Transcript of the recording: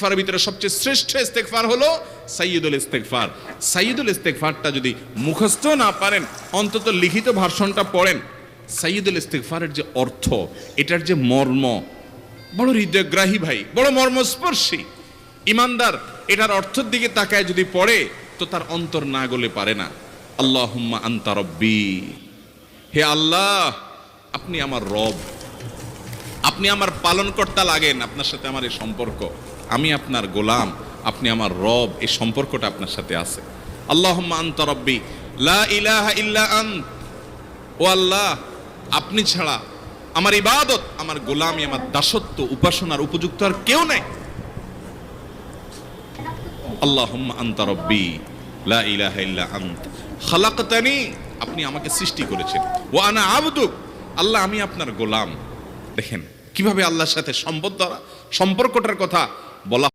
ইস্তেগফারের ভিতরে সবচেয়ে শ্রেষ্ঠ ইস্তেগফার হলো সাইয়্যিদুল ইস্তেগফার। সাইয়্যিদুল ইস্তেগফারটা যদি মুখস্থ না পারেন, অন্তত লিখিত ভার্সনটা পড়েন। সাইয়্যিদুল ইস্তেগফারের যে অর্থ, এটার যে মর্ম, বড় হৃদয়গ্রাহী ভাই, বড় মর্মস্পর্শী। ইমানদার এটার অর্থের দিকে তাকায় যদি পড়ে, তো তার অন্তর না গলে পারে না। আল্লাহুম্মা আনতা রব্বি, হে আল্লাহ আপনি আমার রব, আপনি আমার পালনকর্তা লাগেন, আপনার সাথে আমার এই সম্পর্ক, আমি আপনার গোলাম, আপনি আমার রব, এই সম্পর্কটা আপনার সাথে আছে। আল্লাহুম্মা আনতা রব্বি লা ইলাহা ইল্লা আন্ত, ও আল্লাহ আপনি ছাড়া আমার ইবাদত, আমার গোলামি, আমার দাসত্ব, উপাসনার উপযুক্ত আর কেউ নাই। আল্লাহুম্মা আনতা রব্বি লা ইলাহা ইল্লা আন্ত খালাকতানি, আপনি আমাকে সৃষ্টি করেছেন, ওয়া আনা আবদুক, আল্লাহ আমি আপনার গোলাম। দেখেন কিভাবে আল্লাহর সাথে সম্পর্কটার কথা বলা।